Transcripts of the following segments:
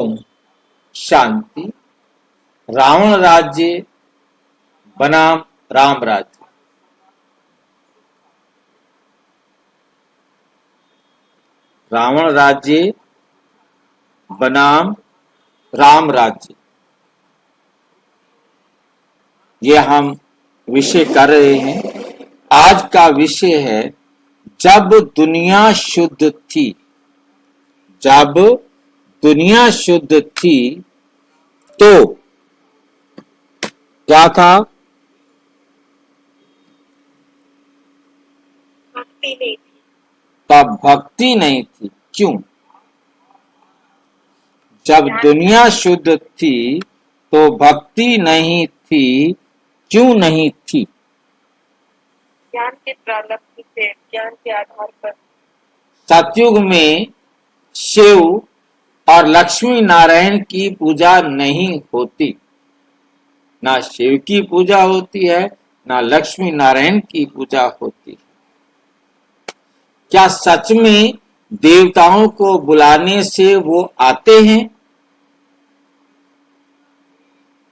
ओम शांति। रावण राज्य बनाम राम राज्य। रावण राज्य बनाम राम राज्य, ये हम विषय कर रहे हैं। आज का विषय है जब दुनिया शुद्ध थी। जब दुनिया शुद्ध थी तो क्या था? भक्ति नहीं थी। तब भक्ति नहीं थी। क्यों? जब दुनिया शुद्ध थी तो भक्ति नहीं थी। क्यों नहीं थी? ज्ञान के प्रारब्ध से, ज्ञान के आधार पर। सतयुग में शिव और लक्ष्मी नारायण की पूजा नहीं होती। ना शिव की पूजा होती है, ना लक्ष्मी नारायण की पूजा होती है। क्या सच में देवताओं को बुलाने से वो आते हैं?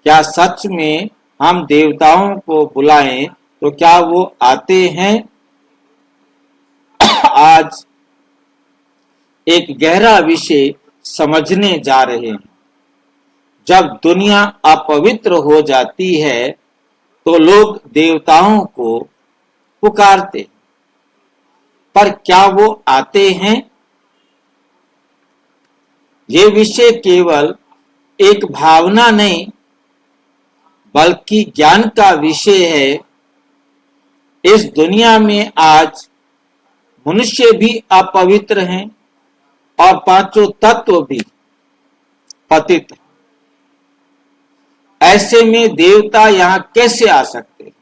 क्या सच में हम देवताओं को बुलाएं तो क्या वो आते हैं? आज एक गहरा विषय समझने जा रहे हैं। जब दुनिया अपवित्र हो जाती है तो लोग देवताओं को पुकारते, पर क्या वो आते हैं? ये विषय केवल एक भावना नहीं बल्कि ज्ञान का विषय है। इस दुनिया में आज मनुष्य भी अपवित्र हैं और पांचों तत्व भी पतित हैं। ऐसे में देवता यहां कैसे आ सकते हैं?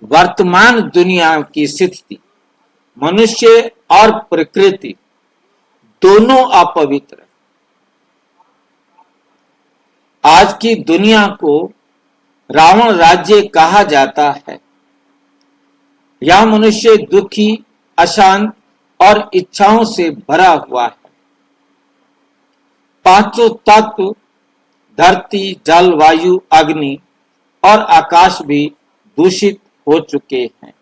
वर्तमान दुनिया की स्थिति, मनुष्य और प्रकृति दोनों अपवित्र है। आज की दुनिया को रावण राज्य कहा जाता है। यह मनुष्य दुखी, अशांत और इच्छाओं से भरा हुआ है। पांचों तत्व धरती, जल, वायु, अग्नि और आकाश भी दूषित हो चुके हैं।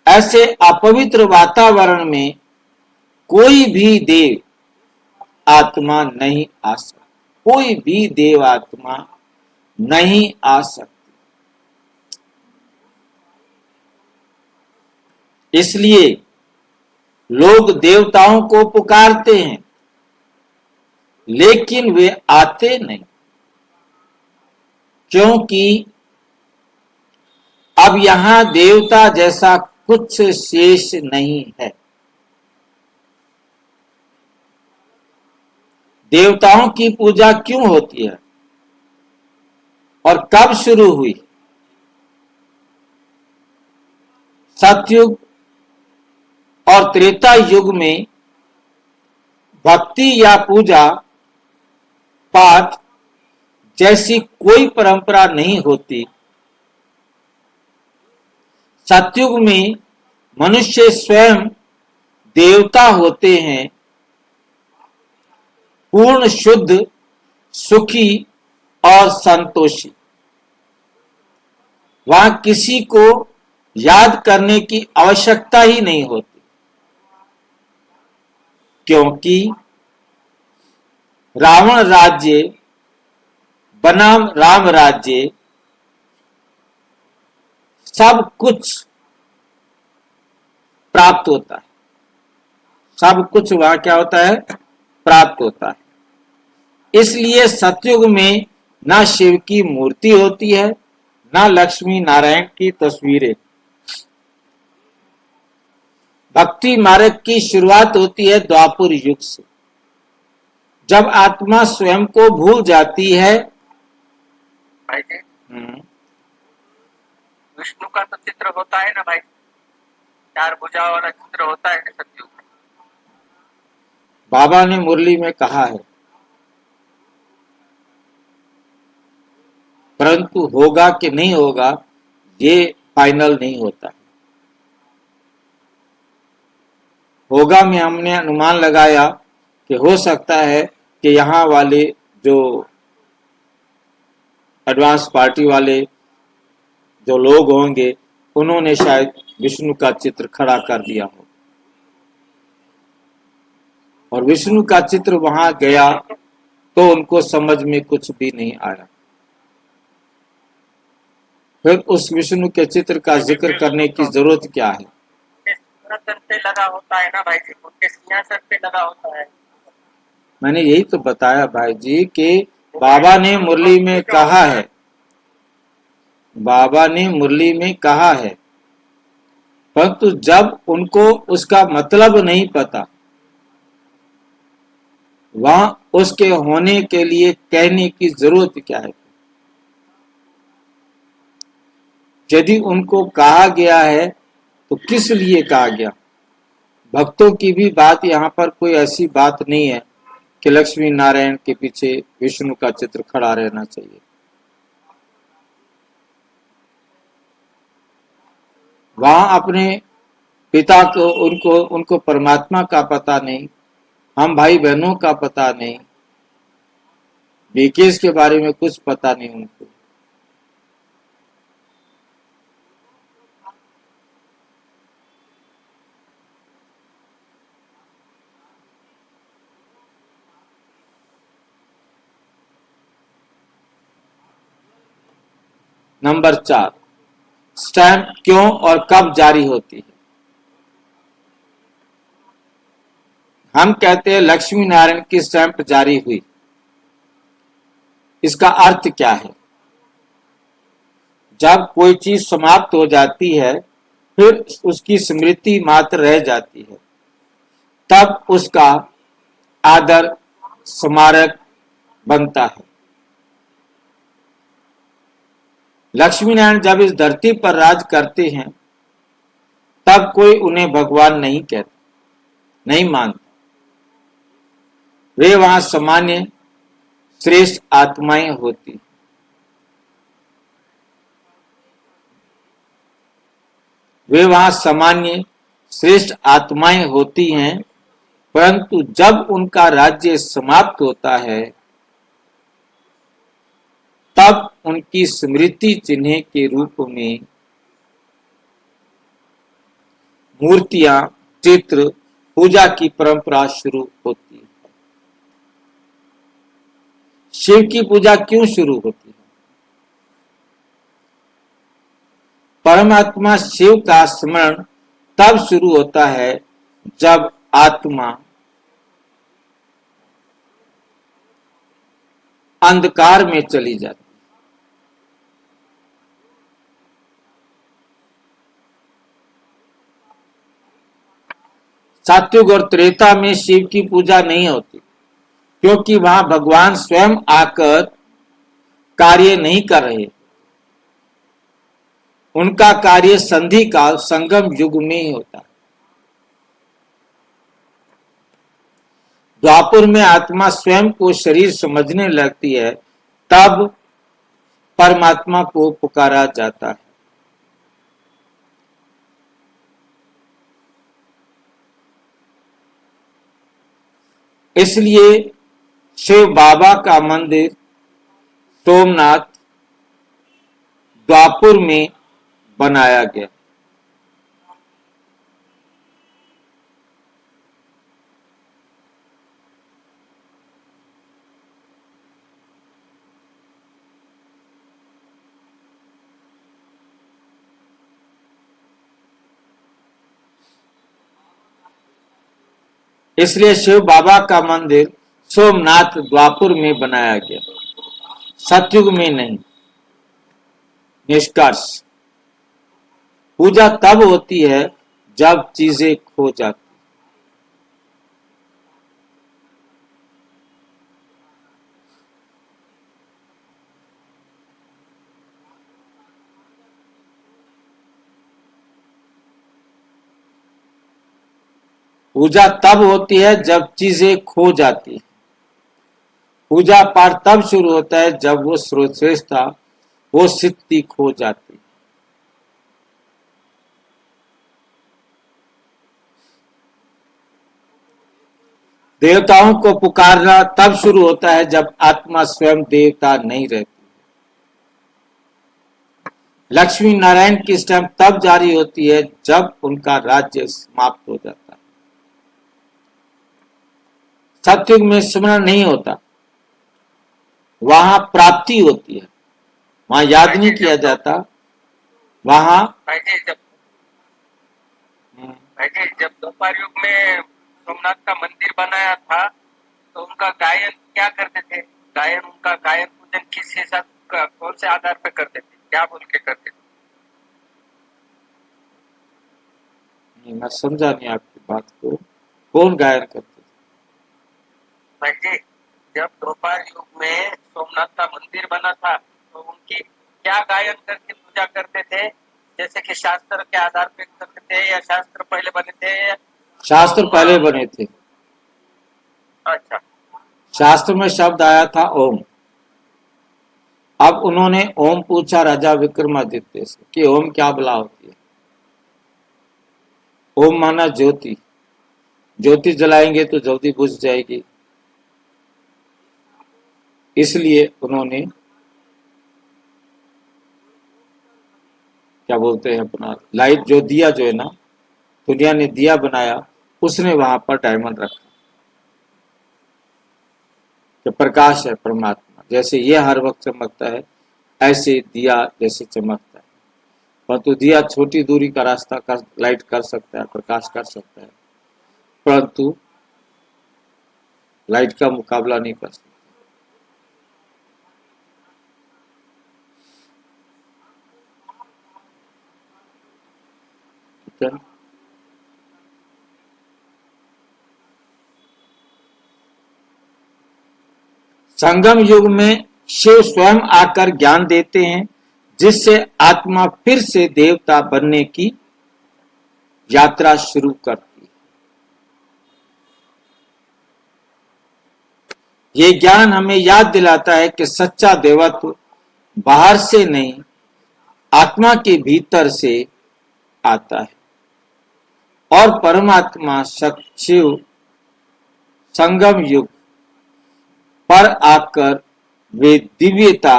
ऐसे अपवित्र वातावरण में कोई भी देव आत्मा नहीं आ सकती। कोई भी देव आत्मा नहीं आ सकती। इसलिए लोग देवताओं को पुकारते हैं लेकिन वे आते नहीं, क्योंकि अब यहां देवता जैसा कुछ शेष नहीं है। देवताओं की पूजा क्यों होती है और कब शुरू हुई? सतयुग और त्रेता युग में भक्ति या पूजा पाठ जैसी कोई परंपरा नहीं होती। सतयुग में मनुष्य स्वयं देवता होते हैं, पूर्ण शुद्ध, सुखी और संतोषी। वहां किसी को याद करने की आवश्यकता ही नहीं होती, क्योंकि रावण राज्य बनाम राम राज्य सब कुछ प्राप्त होता है। सब कुछ वहां क्या होता है? प्राप्त होता है। इसलिए सतयुग में ना शिव की मूर्ति होती है, ना लक्ष्मी नारायण की तस्वीरें। भक्ति मार्ग की शुरुआत होती है द्वापर युग से, जब आत्मा स्वयं को भूल जाती है। भाई जी, विष्णु का तो चित्र होता है ना भाई, 4 भुजाओं वाला चित्र होता है ना सतयुग में। बाबा ने मुरली में कहा है, परंतु होगा कि नहीं होगा ये फाइनल नहीं होता। होगा में हमने अनुमान लगाया कि हो सकता है कि यहाँ वाले जो एडवांस पार्टी वाले जो लोग होंगे उन्होंने शायद विष्णु का चित्र खड़ा कर दिया हो और विष्णु का चित्र वहां गया तो उनको समझ में कुछ भी नहीं आया। फिर उस विष्णु के चित्र का जिक्र करने की जरूरत क्या है? सिंहासन पे लगा होता है ना भाई जी, उनके सिंहासन पे लगा होता है। मैंने यही तो बताया भाई जी कि बाबा ने मुरली में कहा है, बाबा ने मुरली में कहा है, परंतु जब उनको उसका मतलब नहीं पता, वहां उसके होने के लिए कहने की जरूरत क्या है? यदि उनको कहा गया है तो किस लिए कहा गया? भक्तों की भी बात यहाँ पर कोई ऐसी बात नहीं है कि लक्ष्मी नारायण के पीछे विष्णु का चित्र खड़ा रहना चाहिए। वहां अपने पिता को उनको परमात्मा का पता नहीं, हम भाई बहनों का पता नहीं, बीकेस के बारे में कुछ पता नहीं उनको। नंबर 4, स्टैंप क्यों और कब जारी होती है? हम कहते हैं लक्ष्मी नारायण की स्टैंप जारी हुई, इसका अर्थ क्या है? जब कोई चीज समाप्त हो जाती है फिर उसकी स्मृति मात्र रह जाती है, तब उसका आदर स्मारक बनता है। लक्ष्मी नारायण जब इस धरती पर राज करते हैं तब कोई उन्हें भगवान नहीं कहता, नहीं मानता। वे वहां सामान्य श्रेष्ठ आत्माएं होती। वे वहां सामान्य श्रेष्ठ आत्माएं होती हैं, परंतु जब उनका राज्य समाप्त होता है तब उनकी स्मृति चिन्ह के रूप में मूर्तियां, चित्र, पूजा की परंपरा शुरू होती है। शिव की पूजा क्यों शुरू होती है? परमात्मा शिव का स्मरण तब शुरू होता है जब आत्मा अंधकार में चली जाती। सात्विक और त्रेता में शिव की पूजा नहीं होती क्योंकि वहां भगवान स्वयं आकर कार्य नहीं कर रहे। उनका कार्य संधि काल संगम युग में ही होता है। द्वापुर में आत्मा स्वयं को शरीर समझने लगती है, तब परमात्मा को पुकारा जाता है। इसलिए शिव बाबा का मंदिर सोमनाथ द्वापुर में बनाया गया। इसलिए शिव बाबा का मंदिर सोमनाथ द्वापुर में बनाया गया, सतयुग में नहीं। निष्कर्ष, पूजा तब होती है जब चीजें खो जाती। पूजा तब होती है जब चीजें खो जाती। पूजा पाठ तब शुरू होता है जब वो श्रेष्ठता, वो सिद्धि खो जाती। देवताओं को पुकारना तब शुरू होता है जब आत्मा स्वयं देवता नहीं रहती। लक्ष्मी नारायण की स्टैंप तब जारी होती है जब उनका राज्य समाप्त हो जाता है। सतयुग में स्मरण नहीं होता, वहां प्राप्ति होती है, वहां याद नहीं किया जाता, वहां भाई जी जब द्वापर युग में सोमनाथ का मंदिर बनाया था तो उनका गायन क्या करते थे? उनका गायन पूजन किस हिसाब का, कौन से आधार पे करते थे, क्या बोल के करते थे? नहीं, मैं समझा नहीं आपकी बात को। कौन गायन करते थे? भाई जी जब द्वापर युग में सोमनाथ का मंदिर बना था तो उनकी क्या गायन करके पूजा करते थे? जैसे कि शास्त्र के आधार पे करते थे या शास्त्र पहले बने थे? शास्त्र पहले बने थे। अच्छा, शास्त्र में शब्द आया था ओम। अब उन्होंने ओम पूछा राजा विक्रमादित्य से कि ओम क्या बला होती है। ओम माना ज्योति, ज्योति जलाएंगे तो जल्दी बुझ जाएगी, इसलिए उन्होंने क्या बोलते हैं अपना लाइट जो दिया जो है ना, दुनिया ने दिया बनाया, उसने वहां पर डायमंड रखा कि प्रकाश है परमात्मा। जैसे ये हर वक्त चमकता है ऐसे दिया जैसे चमकता है, परंतु दिया छोटी दूरी का रास्ता कर लाइट कर सकता है, प्रकाश कर सकता है, परंतु लाइट का मुकाबला नहीं कर सकता। ठीक है, संगम युग में शिव स्वयं आकर ज्ञान देते हैं, जिससे आत्मा फिर से देवता बनने की यात्रा शुरू करती है। ये ज्ञान हमें याद दिलाता है कि सच्चा देवत्व बाहर से नहीं, आत्मा के भीतर से आता है और परमात्मा शिव संगम युग पर आकर वे दिव्यता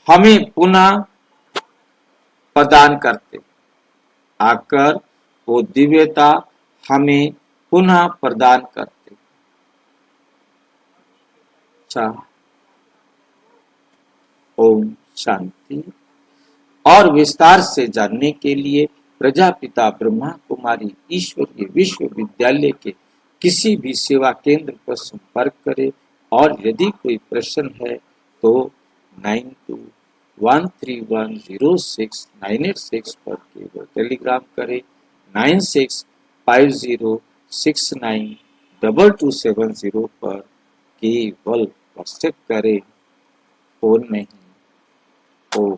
हमें पुनः प्रदान करते, आकर वो दिव्यता हमें पुनः प्रदान करते। अच्छा, ओम शांति। और विस्तार से जानने के लिए प्रजापिता ब्रह्मा कुमारी ईश्वरीय विश्वविद्यालय के किसी भी सेवा केंद्र पर संपर्क करें और यदि कोई प्रश्न है तो 9213106986 पर केवल टेलीग्राम करें, 9650692270 पर केवल व्हाट्सएप करें, फोन नहीं। ओम